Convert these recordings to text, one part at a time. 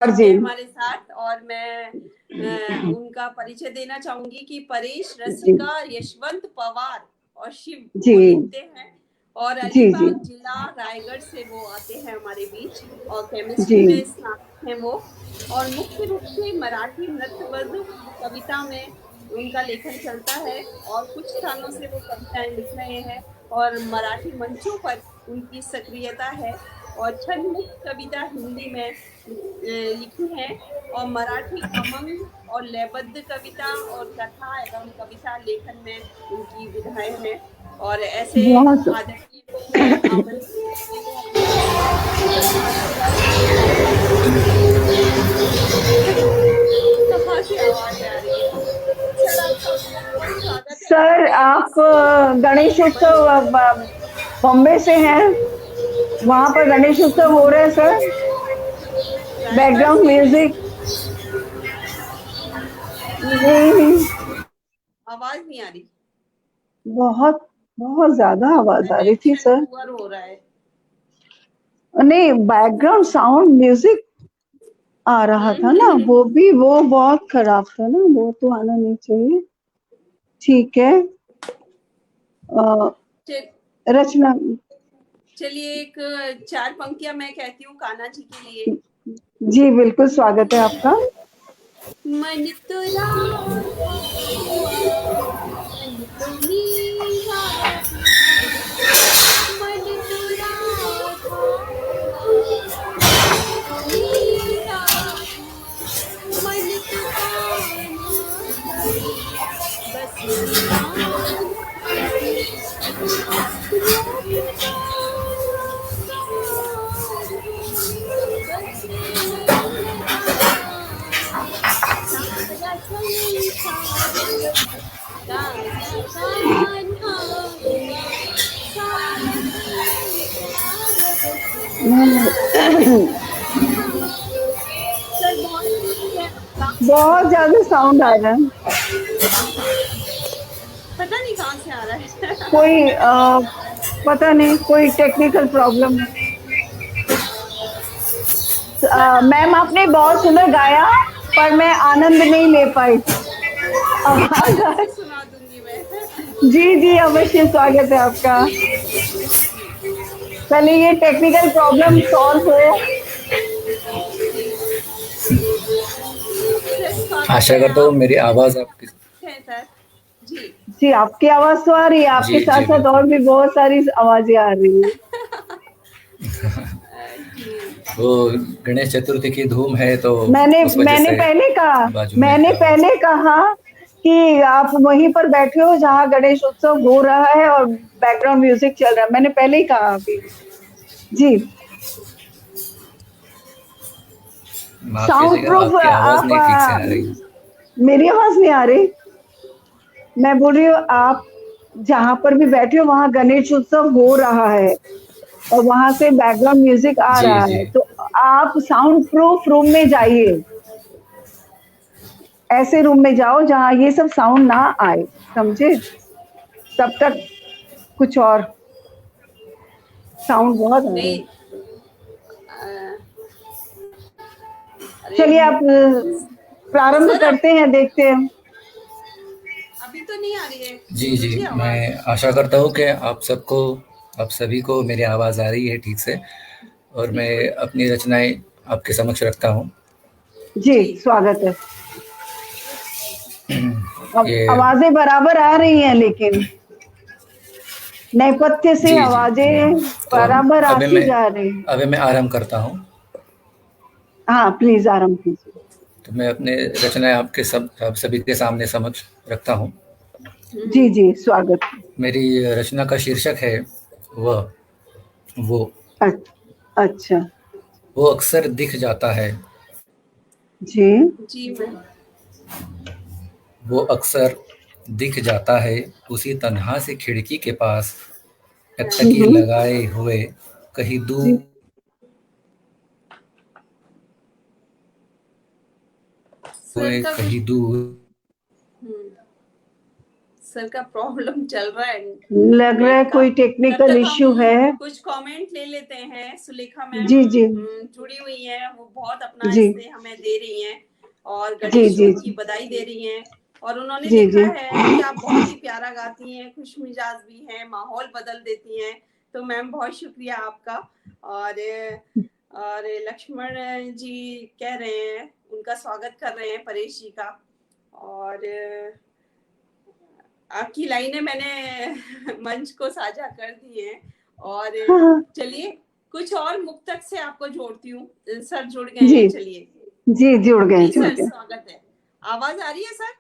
जी है हमारे साथ, और मैं उनका परिचय देना चाहूंगी कि परेश जी रसिका यशवंत पवार और शिव जी वो लिखते हैं, और जी जी अलीबाग जिला रायगढ़ से वो आते हैं हमारे बीच, और जी केमिस्ट्री में स्नातक हैं वो। और मुख्य रूप से मराठी नृत्यबद्ध कविता में उनका लेखन चलता है, और कुछ सालों से वो कविताएं लिख रहे हैं, और मराठी मंचों पर उनकी सक्रियता है। और छंद मुक्त कविता हिंदी में लिखी हैं, और मराठी अमंग और लयबद्ध कविता और कथा एवं कविता लेखन में उनकी विधाएं हैं। और ऐसे बहुत आदरणीय को मैं आमंत्रित करती हूँ अपने इस संस्थान पर। कहाँ से आवाज आ रही है? सर, आपका बहुत बहुत स्वागत है सर, आपके आप इस गणेश उत्सव मंच। बॉम्बे से हैं, वहां पर गणेश उत्सव हो रहा है सर। रायगढ़ बैकग्राउंड से हैं? म्यूजिक। नहीं नहीं, आवाज नहीं आ रही? बहुत बहुत ज्यादा आवाज आ रही थी कनेक्शन सर। पुअर हो रहा है। नहीं, बैकग्राउंड साउंड म्यूजिक आ रहा था ना, हम्म। वो बहुत खराब था ना, वो तो आना नहीं चाहिए। ठीक है। अ, चल- रचना। चलिए, एक चार पंक्तियां मैं कहती हूँ कान्हा जी के लिए। जी बिल्कुल, स्वागत है आपका। मन तो राधा मन तो मीरा, मन तो राधा मन तो मीरा, मन तो कान्हा बस दीवाना, रूप कान्हा का बस दीवाना, सारा संसार राधा कान्हा बिना, सारा संसार बस नहीं, सर, बहुत सुंदर है, काम कर रही बहुत है। ज्यादा साउंड आ रहा है। पता नहीं कहाँ से आ रहा है। कोई पता नहीं, कोई टेक्निकल प्रॉब्लम है। सर, मैम, आपने बहुत सुंदर गाया, पर मैं आनंद नहीं ले पाई। आवाज आनंद आ। से सुना दूंगी मैं। जी जी, अवश्य, स्वागत है आपका। जी पहले ये टेक्निकल प्रॉब्लम सॉल्व हो। जी। सर, स्वागत आशा है, करता हूँ आप मेरी आवाज आपकी। हैं सर? जी। जी, आपकी आवाज तो आ रही है, जी आपके साथ जी साथ और बिल्कुल। भी बहुत सारी आवाजें आ रही हैं। जी। वो गणेश चतुर्थी की धूम है तो मैंने उस वजह मैंने से पहले कहा बाजू में मैंने खड़ा हूँ। पहले कहा कि आप वहीं पर बैठे हो जहाँ गणेश उत्सव हो रहा है और बैकग्राउंड म्यूजिक चल रहा है, मैंने पहले ही कहा अभी। जी। माफ साउंड कीजिएगा, प्रूफ आपकी आवाज आप नहीं ठीक से आ रही। मेरी आवाज नहीं आ रही? मैं बोल रही हूँ, आप जहां पर भी बैठे हो वहां गणेश उत्सव हो रहा है और वहां से बैकग्राउंड म्यूजिक आ जी रहा जी। है, तो आप साउंड प्रूफ रूम में जाइए। ऐसे रूम में जाओ जहां ये सब साउंड ना आए, समझे? तब तक कुछ और साउंड बहुत आ रहा है। नहीं। अ, अरे चलिए, आप प्रारंभ सर, अब करते हैं, देखते हैं। अभी तो नहीं आ रही है जी जी, मुझे आवाज। मैं आशा करता हूँ कि आप सभी को मेरी आवाज़ आ रही है ठीक से, और मैं बिल्कुल। अपनी रचनाएं आपके समक्ष रखता हूँ। जी, जी स्वागत है। अब ये आवाजें बराबर आ रही हैं, लेकिन नेपथ्य से जी जी। आवाजें तो बराबर अभी आती मैं जा रही हैं। अभी मैं आरंभ करता हूँ। हाँ, प्लीज आराम कीजिए। तो मैं अपने रचनाएं आप सभी के सामने समक्ष रखता हूँ। जी जी, स्वागत। मेरी रचना का शीर्षक है वह वो अच्छा। वो अक्सर दिख जाता है। जी। जी। मैं वो अक्सर दिख जाता है उसी तन्हा सी खिड़की के पास, टकटकी हम्म। लगाए हुए कहीं जी। दूर सर का कुछ कहीं दूर। हम्म, सर का प्रॉब्लम चल रहा है लग रहा है नेट का। कोई तब टेक्निकल तक इश्यू हम है। कुछ कमेंट ले लेते हैं। सुलेखा मैम जी जी जुड़ी हुई हैं, वो बहुत अपना जी इससे हमें दे रही हैं और जी जी गणेशोत्सव की बधाई दे रही हैं। और उन्होंने जी लिखा जी है कि आप बहुत ही प्यारा गाती हैं, खुश मिजाज भी हैं, माहौल बदल देती हैं। तो मैम बहुत शुक्रिया आपका। और और लक्ष्मण जी कह रहे हैं, उनका स्वागत कर रहे हैं परेश जी का। और आपकी लाइनें मैंने मंच को साझा कर दी हैं। और हाँ चलिए कुछ और मुक्तक से आपको जोड़ती हूँ। सर जुड़ गए जी हैं, चलिए। जी जुड़ गए जी जुड़ सर, गए। स्वागत है। आवाज आ रही है सर?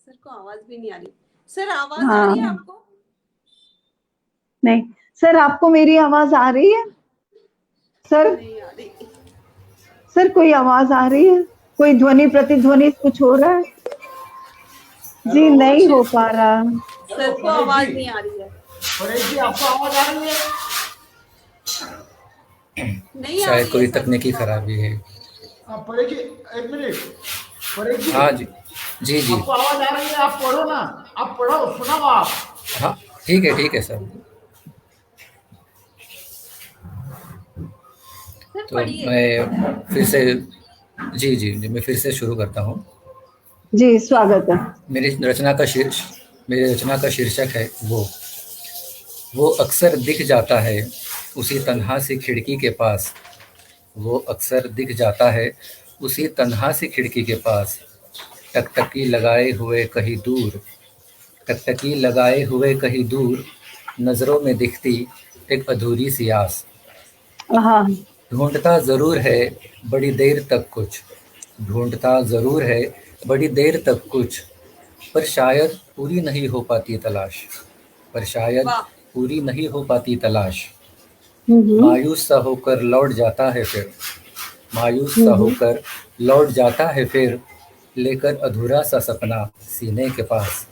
सर को आवाज भी नहीं आ रही। सर आवाज आ रही है हाँ आपको? नहीं सर, आपको मेरी आवाज आ रही है? सर नहीं आ रही। सर कोई आवाज आ रही है? कोई ध्वनि प्रतिध्वनि कुछ हो रहा है? जी नहीं हो पा रहा। सर को आवाज नहीं आ रही है। परेश जी, आपको आवाज आ रही है? नहीं आ शायद रही है कोई सर तकनीकी उनको आवाज। खराबी है। हाँ, परेश जी, एक मिनट। परेश जी, हाँ जी, जी जी, आपको आवाज आ रही है? आप पढ़ो ना, आप पढ़ो, सुनाओ आप। हाँ ठीक है सर। सर तो पढ़िए। मैं फिर से जी मैं फिर से शुरू करता हूँ। जी स्वागत है। मेरी रचना का शीर्ष मेरी रचना का शीर्षक है वो अक्सर दिख जाता है उसी तन्हा सी खिड़की के पास। वो अक्सर दिख जाता है उसी तन्हा सी खिड़की के पास। टकटकी लगाए हुए कहीं दूर, टकटकी लगाए हुए कहीं दूर, नज़रों में दिखती एक अधूरी सी आस। हाँ ढूंढता ज़रूर है बड़ी देर तक कुछ, ढूंढता ज़रूर है बड़ी देर तक कुछ, पर शायद पूरी नहीं हो पाती तलाश, पर शायद वाह। पूरी नहीं हो पाती तलाश। हम्म मायूस सा होकर लौट जाता है फिर, मायूस सा हम्म होकर लौट जाता है फिर, लेकर अधूरा सा सपना सीने के पास,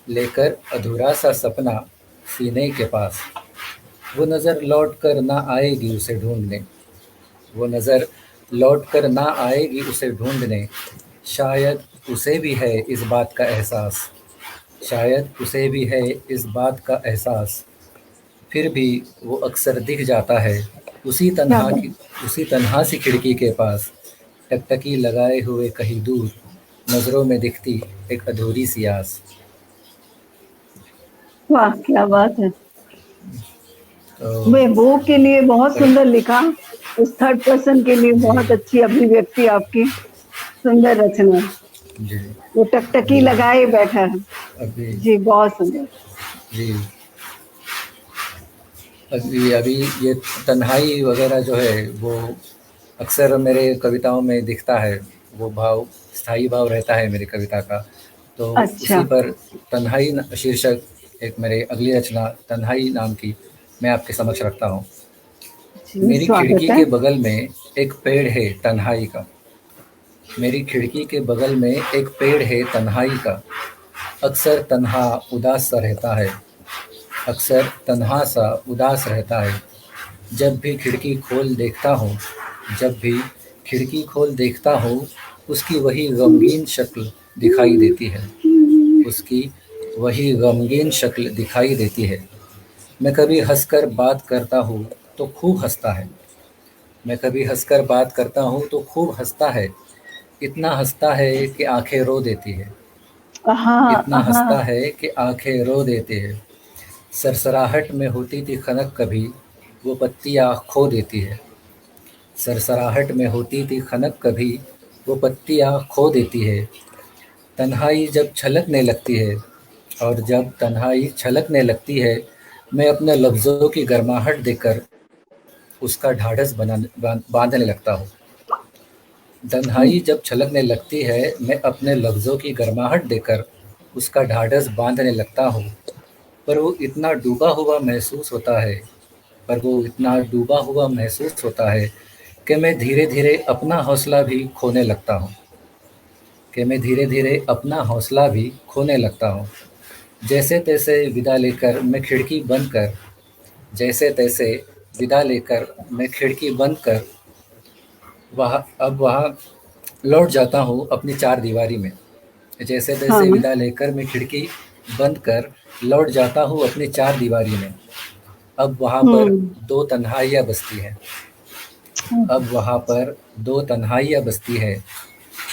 लेकर अधूरा सा सपना सीने के पास। वो नज़र लौट कर ना आएगी उसे ढूंढने, वो नज़र लौट कर ना आएगी उसे ढूंढने। शायद उसे भी है इस बात का एहसास, शायद उसे भी है इस बात का एहसास। फिर भी वो अक्सर दिख जाता है उसी क्या तन्हा बात। की उसी तन्हा सी खिड़की के पास। टकटकी लगाए हुए कहीं दूर, नज़रों में दिखती एक अधूरी सी आस। वाह क्या बात है। तो महबूब के लिए बहुत बड़े सुंदर लिखा। उस थर्ड पर्सन के लिए जी बहुत अच्छी अभिव्यक्ति आपकी। सुंदर रचना। जी वो टकटकी अभी लगाए बैठा है। अभी जी बहुत सुंदर। जी अभी अभी ये तन्हाई वगैरह जो है वो अक्सर मेरे कविताओं में दिखता है। वो भाव स्थायी भाव रहता है मेरी कविता का। तो अच्छा उसी पर तन्हाई शीर्षक एक मेरे अगली रचना तन्हाई नाम की मैं आपके समक्ष रखता हूँ। जी मेरी स्वागत खिड़की है। के बगल में एक पेड़ है तन्हाई का, मेरी खिड़की के बगल में एक पेड़ है तन्हाई का। अक्सर तन्हा उदास सा रहता है, अक्सर तन्हा सा उदास रहता है। जब भी खिड़की खोल देखता हूँ, जब भी खिड़की खोल देखता हूँ, उसकी वही गमगीन शक्ल दिखाई देती है, उसकी वही गमगीन शक्ल दिखाई देती है। मैं कभी हंसकर बात करता हूँ तो खूब हंसता है, मैं कभी हंसकर बात करता हूँ तो खूब हंसता है। इतना हंसता है कि आंखें रो देती है, हाँ इतना हंसता हाँ है कि आंखें रो देती है। सरसराहट में होती थी खनक कभी, वो पत्तियाँ खो देती है, सरसराहट में होती थी खनक कभी, वो पत्तियाँ खो देती है। तन्हाई जब छलकने लगती है, और जब तन्हाई छलकने लगती है, मैं अपने लफ्ज़ों की गर्माहट देकर उसका ढाढ़स बांधने लगता हूँ। तन्हाई जब छलकने लगती है, मैं अपने लफ्ज़ों की गर्माहट देकर उसका ढाढ़स बांधने लगता हूँ। पर वो इतना डूबा हुआ महसूस होता है, पर वो इतना डूबा हुआ महसूस होता है कि मैं धीरे धीरे अपना हौसला भी खोने लगता हूँ, कि मैं धीरे धीरे अपना हौसला भी खोने लगता हूँ। जैसे तैसे विदा लेकर मैं खिड़की बंद कर, जैसे तैसे विदा लेकर मैं खिड़की बंद कर वहाँ अब वहाँ लौट जाता हूँ अपनी चार दीवारी में, जैसे हाँ तैसे विदा लेकर मैं खिड़की बंद कर लौट जाता हूँ अपनी चार दीवारी में। अब वहाँ पर हम्म दो तन्हाइयाँ बसती हैं। अब वहाँ पर दो तन्हाइयाँ बसती है।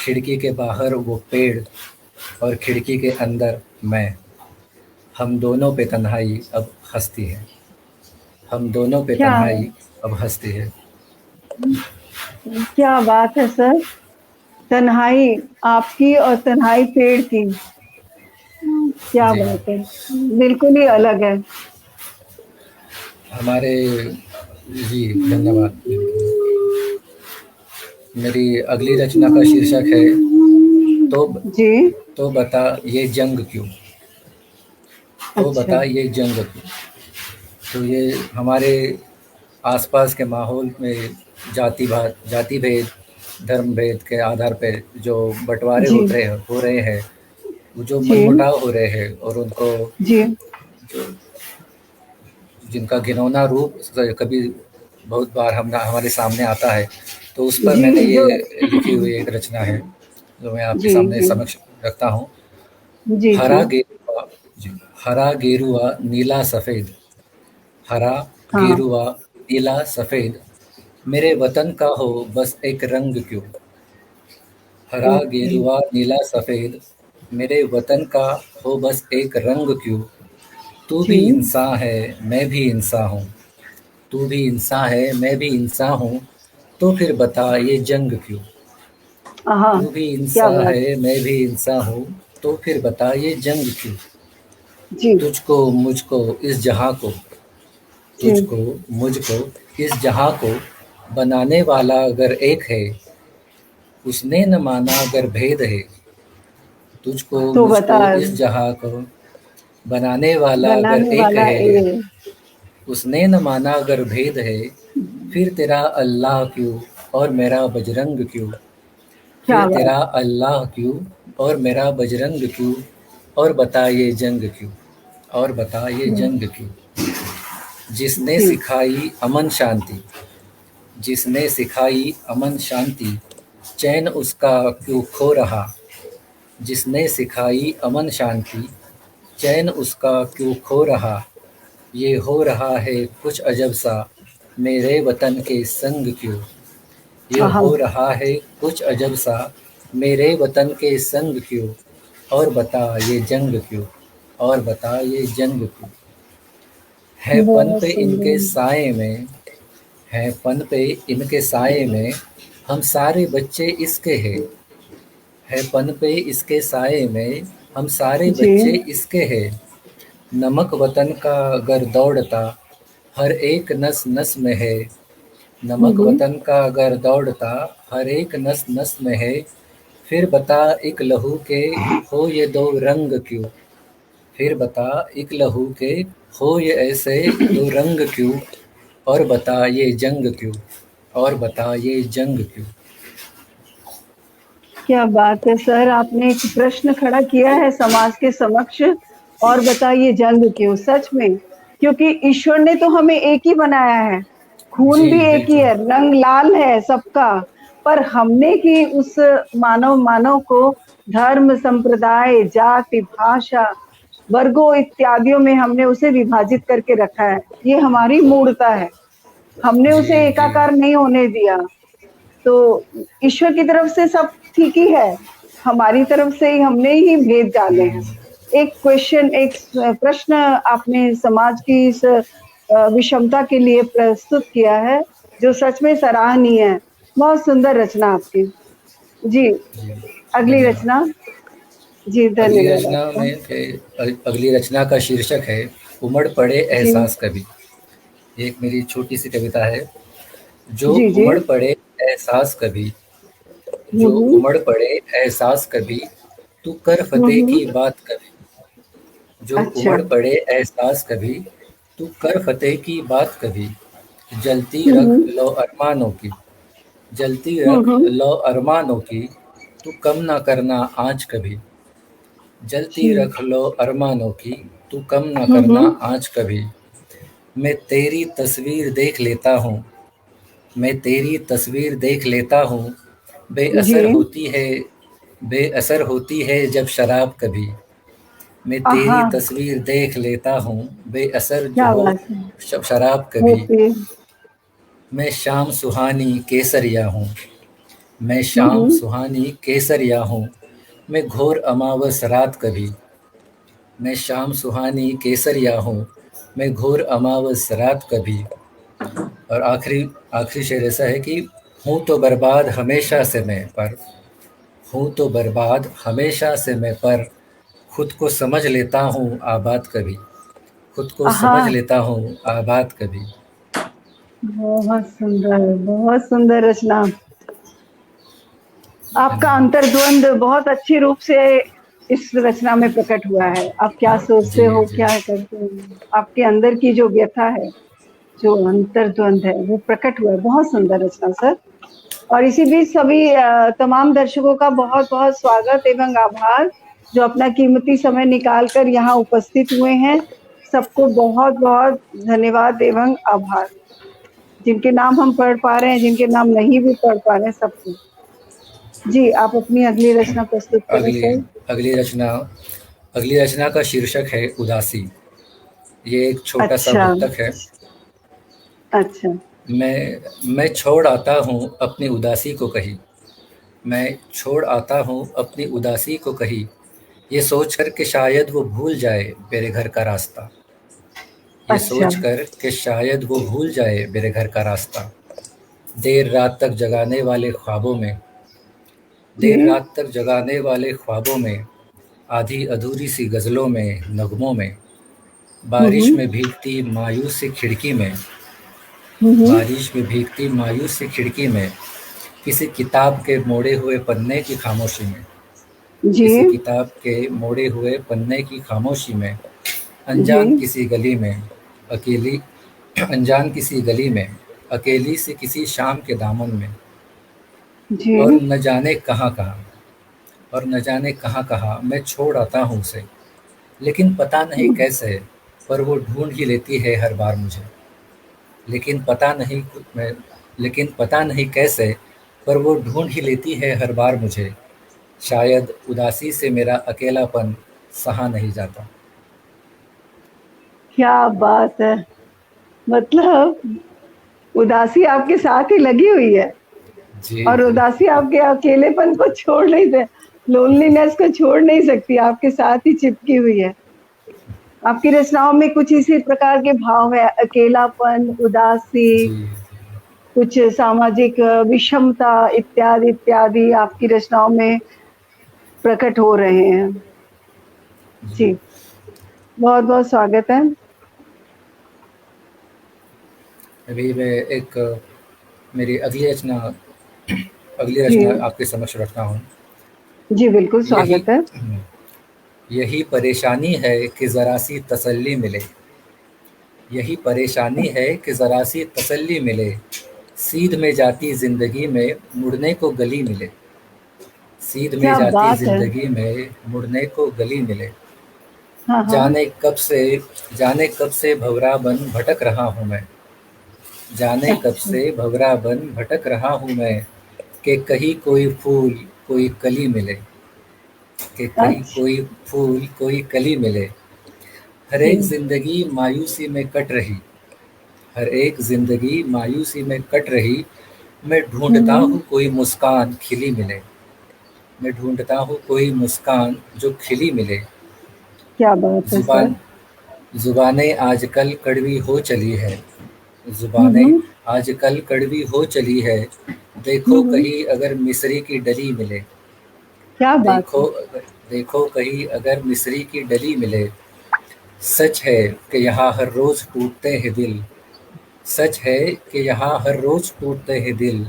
खिड़की के बाहर वो पेड़ और खिड़की के अंदर मैं। हम दोनों पे तन्हाई अब हंसती है। हम दोनों पे क्या तन्हाई अब हंसती है। क्या बात है सर। तन्हाई आपकी और तन्हाई पेड़ की, क्या जी, बात है, बिल्कुल ही अलग है। हमारे जी धन्यवाद। मेरी अगली रचना का शीर्षक है तो जी। तो बता ये जंग क्यों। तो अच्छा। बता ये जंग क्यों। तो ये हमारे आसपास के माहौल में जाति भेद, धर्म भेद के आधार पे जो बंटवारे जी हो रहे हैं, वो जो जी मनमुटाव हो रहे हैं और उनको जी जो जिनका घिनौना रूप कभी बहुत बार हमारे सामने आता है, तो उस पर जी मैंने जो ये लिखी हुई एक रचना है जो मैं आपके जी सामने जी समक्ष रखता हूँ। जी जी। हरा गेरुआ जी, हरा गेरुआ नीला सफ़ेद, हरा हाँ। गेरुआ नीला सफ़ेद, मेरे वतन का हो बस एक रंग क्यों। हरा ओके। गेरुआ नीला सफ़ेद, मेरे वतन का हो बस एक रंग क्यों। तू जी। भी इंसान है मैं भी इंसान हूँ, तू भी इंसान है मैं भी इंसान हूँ, तो फिर बता ये जंग क्यों। हाँ। तू भी क्या इंसान बात। है मैं भी इंसान हूँ, तो फिर बता ये जंग क्यों। जी तुझको मुझको इस जहाँ को, जी। तुझको मुझको इस जहाँ को बनाने वाला अगर एक है, उसने न माना अगर भेद है। तुझको तो मुझको बता, इस जहाँ को बनाने वाला अगर बनाने एक वाला है, ए। उसने न माना अगर भेद है। फिर तेरा अल्लाह क्यों और मेरा बजरंग क्यों। क्या फिर बात। तेरा अल्लाह क्यों और मेरा बजरंग क्यों। और बता ये जंग क्यों। और बता ये जंग क्यों। जिसने जी सिखाई अमन शांति, जिसने सिखाई अमन शांति, चैन उसका क्यों खो रहा। जिसने सिखाई अमन शांति, चैन उसका क्यों खो रहा। ये हो रहा है कुछ अजब सा, मेरे वतन के संग क्यों। ये हाँ। हो रहा है कुछ अजब सा, मेरे वतन के संग क्यों। और बता ये जंग क्यों। और बता ये जंग क्यों। है पन बहुत पे इनके सुंदर। साए में, है पन पे इनके साए में, हम सारे बच्चे इसके हैं। है पन पे इसके साए में, हम सारे जी। बच्चे इसके हैं। नमक वतन का अगर दौड़ता, हर एक नस नस में है। नमक हम्म। वतन का अगर दौड़ता, हर एक नस नस में है। फिर बता एक लहू के हो ये दो रंग क्यों। फिर बता एक लहू के हो ये ऐसे दो रंग क्यों। और बता ये जंग क्यों। और बता ये जंग क्यों। क्या बात है सर, आपने एक प्रश्न खड़ा किया है समाज के समक्ष। और बताइए जंग क्यों, सच में, क्योंकि ईश्वर ने तो हमें एक ही बनाया है, खून जी भी एक ही बिल्कुल। है, रंग लाल है सबका। पर हमने कि उस मानव मानव को धर्म, संप्रदाय, जाति, भाषा, वर्गों इत्यादियों में हमने उसे विभाजित करके रखा है। ये हमारी मूर्खता है, हमने जी उसे जी एकाकार नहीं होने दिया। तो ईश्वर की तरफ से सब ठीक ही है, हमारी तरफ से ही हमने ही भेद डाले हैं। एक क्वेश्चन, एक प्रश्न आपने समाज की इस विषमता के लिए प्रस्तुत किया है, जो सच में सराहनीय है। बहुत सुंदर रचना आपकी। जी। जी अगली धन्यवाद। रचना। जी अगली धन्यवाद रचना आपका। में अगली रचना का शीर्षक है उमड़ पड़े जी एहसास कभी। एक मेरी छोटी सी कविता है। जो जी जी। उमड़ पड़े एहसास कभी, जो हम्म उमड़ पड़े एहसास कभी, तू कर फतेह हम्म। की बात कभी। जो अच्छा। उमड़ पड़े एहसास कभी, तू कर फतेह की बात कभी। जलती रख हम्म लो अरमानों की, जलती रख हम्म। लो अरमानों की, तू कम ना करना आज कभी। जलती जी। रख लो अरमानों की, तू कम ना करना हम्म। आज कभी। मैं तेरी तस्वीर देख लेता हूँ, मैं तेरी तस्वीर देख लेता हूँ, जी। बेअसर होती है, बेअसर होती है जब शराब कभी, मैं तेरी आहा, तस्वीर देख लेता हूँ, बेअसर जो क्या हो बात है। शराब कभी। होती है। मैं शाम सुहानी केसरिया हूँ, मैं शाम हम्म। सुहानी केसरिया हूँ, मैं घोर अमावस रात कभी। मैं शाम सुहानी केसरिया हूँ, मैं घोर अमावस रात कभी। और आखिरी आखिरी शेर ऐसा है कि हूँ तो बर्बाद हमेशा से मैं, पर हूँ तो बर्बाद हमेशा से मैं, पर खुद को समझ लेता हूँ आबाद कभी, खुद को आहा, समझ लेता हूँ आबाद कभी। बहुत सुंदर रचना। आपका अंतर्द्वंद बहुत अच्छे रूप से इस रचना में प्रकट हुआ है। आप क्या सोचते जी हो, जी। क्या करते हो, आपके अंदर की जो व्यथा है, जो अंतर्द्वंद है, वो प्रकट हुआ है। बहुत सुंदर रचना सर। और इसी बीच सभी तमाम दर्शकों का बहुत बहुत स्वागत एवं आभार, जो अपना कीमती समय निकाल कर यहाँ उपस्थित हुए हैं। सबको बहुत बहुत धन्यवाद एवं आभार। जिनके नाम हम पढ़ पा रहे हैं, जिनके नाम नहीं भी पढ़ पा रहे हैं, सबको। जी, आप अपनी अगली रचना प्रस्तुत करें अगली सर। अगली रचना अगली रचना का शीर्षक है उदासी। ये एक छोटा सा अच्छा। मुक्तक है। अच्छा। मैं छोड़ आता हूँ अपनी उदासी को कहीं, मैं छोड़ आता हूँ अपनी उदासी को कहीं, ये सोचकर कि शायद वो भूल जाए मेरे घर का रास्ता, ये अच्छा। सोचकर कि शायद वो भूल जाए मेरे घर का रास्ता। देर रात तक जगाने वाले ख्वाबों में, जी। देर रात तक जगाने वाले ख्वाबों में, आधी अधूरी सी गज़लों में, नगमों में, बारिश हम्म। में भीगती मायूस सी खिड़की में, हम्म। बारिश में भीगती मायूस सी खिड़की में, किसी किताब के मोड़े हुए पन्ने की खामोशी में, जी। किसी किताब के मोड़े हुए पन्ने की खामोशी में, जी। अनजान किसी गली में, अकेली अनजान किसी गली में, अकेली सी किसी शाम के दामन में, जी। और न जाने कहाँ कहाँ, और न जाने कहाँ कहाँ मैं छोड़ आता हूँ उसे, लेकिन पता नहीं कैसे, पर वो ढूंढ ही लेती है हर बार मुझे, लेकिन पता नहीं मैं लेकिन पता नहीं कैसे, पर वो ढूंढ ही लेती है हर बार मुझे, शायद उदासी से मेरा अकेलापन सहा नहीं जाता। क्या बात है। मतलब उदासी आपके साथ ही लगी हुई है, जी और जी। उदासी आपके अकेलेपन को छोड़ नहीं दे, लोनलीनेस को छोड़ नहीं सकती, आपके साथ ही चिपकी हुई है। आपकी रचनाओं में कुछ इसी प्रकार के भाव है, अकेलापन, उदासी, जी कुछ सामाजिक विषमता इत्यादि इत्यादि आपकी रचनाओं में प्रकट हो रहे हैं। जी। जी, बहुत बहुत स्वागत है। अभी मैं एक मेरी अगली जी। रचना आपके समक्ष रखता हूँ। जी बिल्कुल यही स्वागत है। यही परेशानी है कि ज़रा सी तसल्ली मिले, यही परेशानी है कि ज़रा सी तसल्ली मिले, सीध में जाती ज़िंदगी में मुड़ने को गली मिले, सीध में क्या जाती बात है। ज़िंदगी में मुड़ने को गली मिले। हाँ हाँ। जाने कब से जाने कब से भंवरा बन भटक रहा हूँ मैं, जाने कब अच्छा। से भंवरा बन भटक रहा हूँ मैं, कि कहीं कोई फूल कोई कली मिले, कि कहीं अच्छा। कोई फूल कोई कली मिले। हर जी। एक ज़िंदगी मायूसी में कट रही, हर एक ज़िंदगी मायूसी में कट रही, मैं ढूंढता हम्म। हूँ कोई मुस्कान खिली मिले, मैं ढूंढता हूँ कोई मुस्कान जो खिली मिले। क्या बात है सर। ज़ुबान ज़ुबानें आजकल कड़वी हो चली है, ज़ुबानें हम्म। आजकल कड़वी हो चली है, देखो हम्म। कहीं अगर मिस्री की डली मिले, क्या बात देखो है। देखो कहीं अगर मिस्री की डली मिले। सच है कि यहाँ हर रोज़ टूटते हैं दिल, सच है कि यहाँ हर रोज़ टूटते हैं दिल,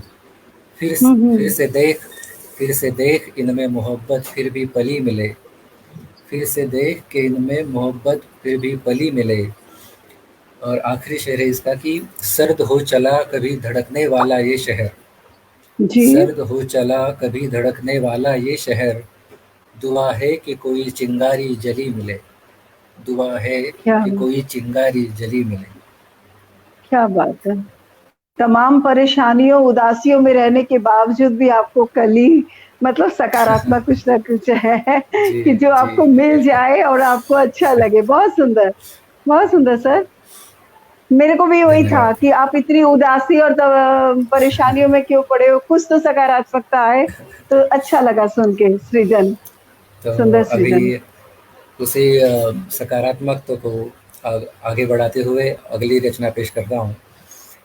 फिर फिर हम्म। से देख फिर से देख इनमें मोहब्बत फिर भी पली मिले, फिर से देख के इनमें मोहब्बत फिर भी पली मिले। और आखिरी शेर है इसका कि सर्द हो चला कभी धड़कने वाला ये शहर, जी। सर्द हो चला कभी धड़कने वाला ये शहर, दुआ है कि कोई चिंगारी जली मिले, दुआ है क्या कि कोई चिंगारी जली मिले। क्या बात है। तमाम परेशानियों, उदासियों में रहने के बावजूद भी आपको कली मतलब सकारात्मक कुछ ना कुछ है जी कि जो आपको जी मिल जाए और आपको अच्छा लगे। बहुत सुंदर सर। मेरे को भी वही था धन्यवाद। कि आप इतनी उदासी और परेशानियों में क्यों पड़े हो, कुछ तो सकारात्मकता आए। तो अच्छा लगा सुन के सृजन, तो सुंदर अभी सृजन। उसी सकारात्मकता को आगे बढ़ाते हुए अगली रचना पेश करता हूँ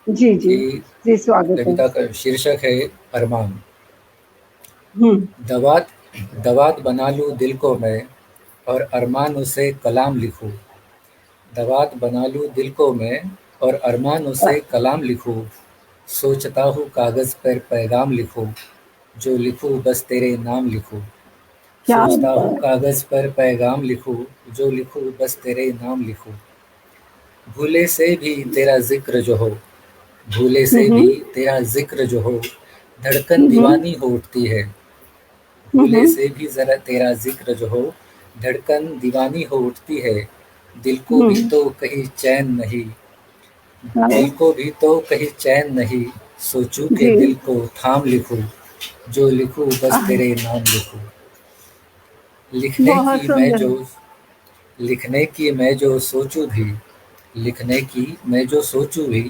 जी जी कि जी, स्वागत है। कविता का शीर्षक है अरमान। हम्म। दवात दवात बना लूँ दिल को मैं और अरमान उसे कलाम लिखूँ। दवात बना लूँ दिल को मैं और अरमान उसे कलाम लिखूँ। सोचता हूँ कागज़ पर पैगाम लिखूँ, जो लिखूँ बस तेरे नाम लिखूँ। क्या सोचता हूँ कागज़ पर पैगाम लिखूँ, जो लिखूँ बस तेरे नाम लिखूँ। भूले से भी तेरा ज़िक्र जो हो, भूले से भी हम्म तेरा ज़िक्र जो हो, धड़कन हम्म दीवानी हो उठती है। भूले हम्म से भी ज़रा तेरा ज़िक्र जो हो, धड़कन दीवानी हो उठती है। दिल को भी हम्म। तो कहीं चैन नहीं, हाँ दिल को भी तो कहीं चैन नहीं, सोचूं के जी। दिल को थाम लिखूं, जो लिखूं बस आह, तेरे नाम लिखूं। लिखने बहुत की मैं सुंदर। जो लिखने की मैं जो सोचूं भी, लिखने की मैं जो सोचूं भी,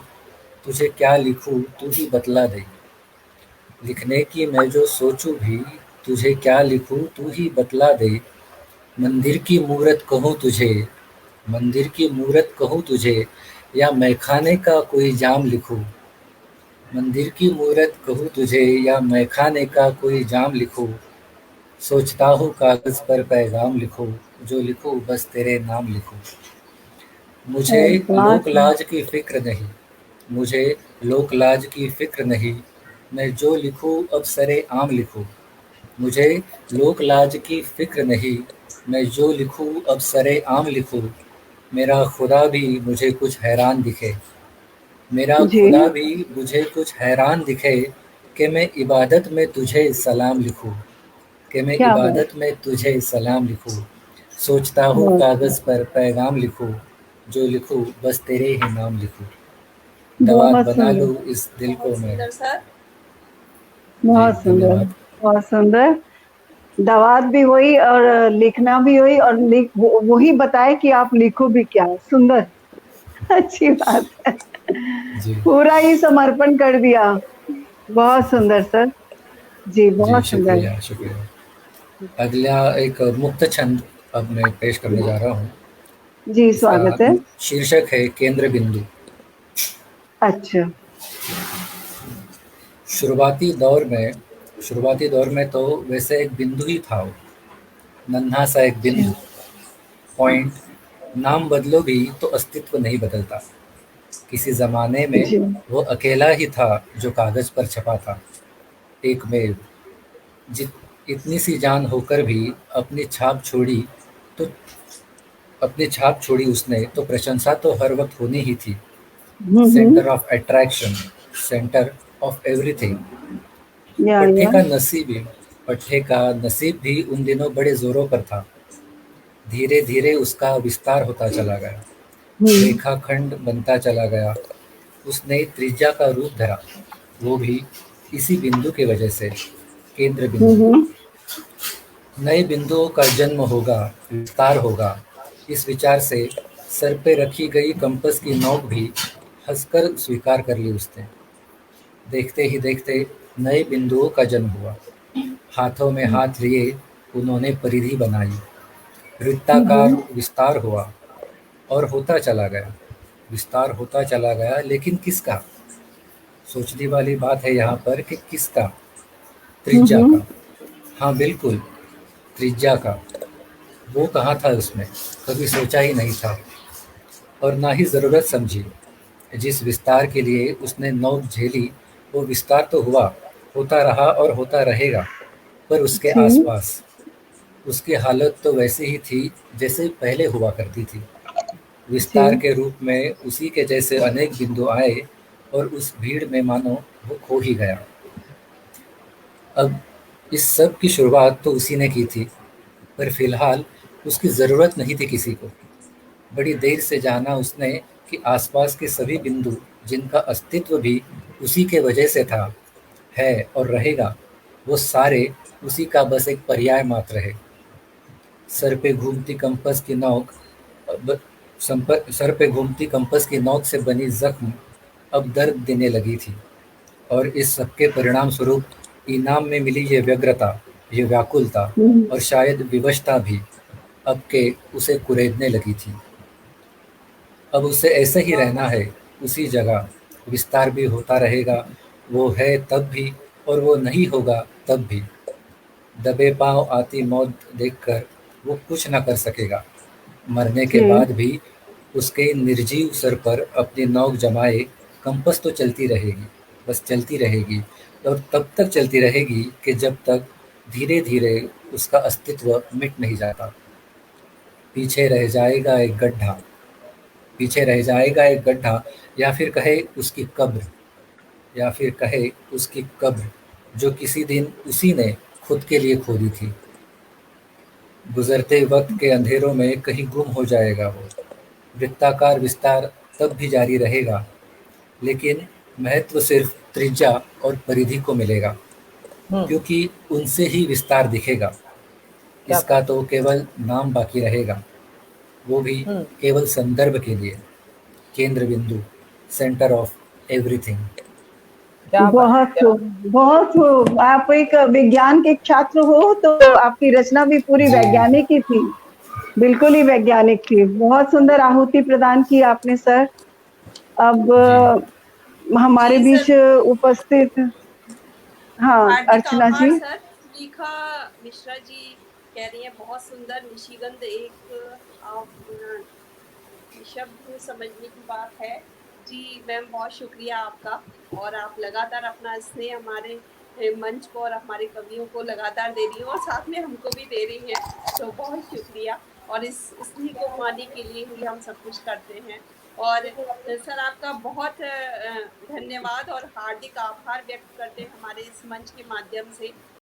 तुझे क्या लिखूं तू ही बतला दे। लिखने की मैं जो सोचूं भी, तुझे क्या लिखूं तू ही बतला दे। मंदिर की मूरत कहूँ तुझे, मंदिर की मूरत कहूँ तुझे, या मैखाने का कोई जाम लिखूं। मंदिर की मूरत कहूँ तुझे या मैखाने का कोई जाम लिखूं। सोचता हूँ कागज़ पर पैगाम लिखूं, जो लिखूं बस तेरे नाम लिखूं। मुझे अरे वाह लोक सर। लाज की फ़िक्र नहीं, मुझे लोक लाज की फ़िक्र नहीं, मैं जो लिखूं अब सरेआम लिखूं। मुझे लोक लाज की फ़िक्र नहीं, मैं जो लिखूं अब सरेआम लिखूं। मेरा खुदा भी मुझे कुछ हैरान दिखे, मेरा जी। खुदा भी मुझे कुछ हैरान दिखे, कि मैं इबादत में तुझे सलाम लिखूं, कि मैं क्या बात। इबादत में तुझे सलाम लिखूं। सोचता हूँ बहुत कागज़ पर पैगाम लिखूं, जो लिखूं बस तेरे ही नाम लिखूं। दवात बहुत बना सुंदर। लूँ इस दिल बहुत को मैं। सुंदर सर। जी बहुत सुंदर। धन्यवाद। बहुत सुंदर। दवात भी वही और लिखना भी वही, और वही बताए कि आप लिखो भी क्या। सुंदर। अच्छी बात है। जी पूरा ही समर्पण कर दिया। बहुत सुंदर सर। जी जी, बहुत सुंदर। शुक्रिया शुक्रिया। अगला एक मुक्त छंद अब मैं पेश करने जा रहा हूँ। जी इसका स्वागत है। शीर्षक है केंद्र बिंदु। अच्छा। शुरुआती दौर में शुरुआती दौर में तो वैसे एक बिंदु ही था वो, नन्हा सा एक अच्छा। बिंदु, पॉइंट। नाम बदलो भी तो अस्तित्व नहीं बदलता। किसी ज़माने में जी। वो अकेला ही था जो कागज़ पर छपा था, एक मेव। जित इतनी सी जान होकर भी तो अपनी छाप छोड़ी उसने, तो प्रशंसा तो हर वक्त होनी ही थी। हम्म। Centre of attraction, centre of everything. या। पट्टे का नसीब भी पट्टे का नसीब भी उन दिनों बड़े ज़ोरों पर था। धीरे धीरे उसका विस्तार होता चला गया, हम्म रेखाखंड बनता चला गया। उसने त्रिज्या का रूप धरा, वो भी इसी बिंदु की वजह से, केंद्र बिंदु। हम्म नए बिंदुओं का जन्म होगा, विस्तार होगा, इस विचार से सर पे रखी गई कंपस की नोक भी हंसकर स्वीकार कर ली उसने। देखते ही देखते नए बिंदुओं का जन्म हुआ। हाथों में हाथ लिए उन्होंने परिधि बनाई। वृत्ताकार हम्म विस्तार हुआ और होता चला गया, विस्तार होता चला गया, लेकिन किसका? सोचने वाली बात है यहाँ पर कि किसका? त्रिज्या हम्म। का। हाँ बिल्कुल, त्रिज्या का। वो कहाँ था उसमें, कभी सोचा ही नहीं था और ना ही ज़रूरत समझी। जिस विस्तार के लिए उसने नोक झेली, वो विस्तार तो हुआ, होता रहा और होता रहेगा, पर उसके जी। आसपास उसकी हालत तो वैसी ही थी जैसे पहले हुआ करती थी। जी। विस्तार के रूप में उसी के जैसे अनेक बिंदु आए और उस भीड़ में मानो वो खो ही गया। अब इस सब की शुरुआत तो उसी ने की थी, पर फिलहाल उसकी ज़रूरत नहीं थी किसी को। बड़ी देर से जाना उसने कि आसपास के सभी बिंदु, जिनका अस्तित्व भी उसी के वजह से था, है और रहेगा, वो सारे उसी का बस एक पर्याय मात्र है। सर पे घूमती कंपास की नोक अब सर पे घूमती कंपास की नोक से बनी जख्म अब दर्द देने लगी थी, और इस सबके परिणाम स्वरूप इनाम में मिली ये व्यग्रता, ये व्याकुलता हम्म, और शायद विवशता भी अब के उसे कुरेदने लगी थी। अब उसे ऐसे ही रहना है, उसी जगह। विस्तार भी होता रहेगा, वो है तब भी और वो नहीं होगा तब भी। दबे पांव आती मौत देखकर वो कुछ न कर सकेगा। मरने के जी बाद भी उसके निर्जीव सर पर अपनी नोक जमाए कंपस तो चलती रहेगी, बस चलती रहेगी, और तब तक चलती रहेगी कि जब तक धीरे धीरे उसका अस्तित्व मिट नहीं जाता। पीछे रह जाएगा एक गड्ढा, पीछे रह जाएगा एक गड्ढा, या फिर कहे उसकी कब्र, या फिर कहे उसकी कब्र, जो किसी दिन उसी ने खुद के लिए खोदी थी। गुजरते वक्त के अंधेरों में कहीं गुम हो जाएगा वो। वृत्ताकार विस्तार तब भी जारी रहेगा, लेकिन महत्व सिर्फ त्रिज्या और परिधि को मिलेगा, हम्म। क्योंकि उनसे ही विस्तार दिखेगा। क्या इसका बात। तो केवल नाम बाकी रहेगा, वो भी हम्म। केवल संदर्भ के लिए। केंद्र बिंदु, सेंटर ऑफ एवरीथिंग। क्या बात है, बहुत क्या। खूब, बहुत खूब। आप एक विज्ञान के छात्र हो तो आपकी रचना भी पूरी जी। वैज्ञानिक ही थी, बिल्कुल ही वैज्ञानिक थी। बहुत सुंदर आहुति प्रदान की आपने सर। अब जी। हमारे जी बीच सर, उपस्थित, हाँ हार्दिक अर्चना आभार जी। सर। सुलेखा मिश्रा जी कह रही हैं बहुत सुंदर निशिगंध एक शब्द समझने की बात है। जी मैम, बहुत शुक्रिया आपका। और आप लगातार अपना स्नेह हमारे मंच को और हमारे कवियों को लगातार दे रही हैं और साथ में हमको भी दे रही हैं, तो बहुत शुक्रिया। और इस स्नेह को पाने के लिए ही हम सब कुछ करते हैं। और सर आपका बहुत धन्यवाद और हार्दिक आभार व्यक्त करते हैं हमारे इस मंच के माध्यम से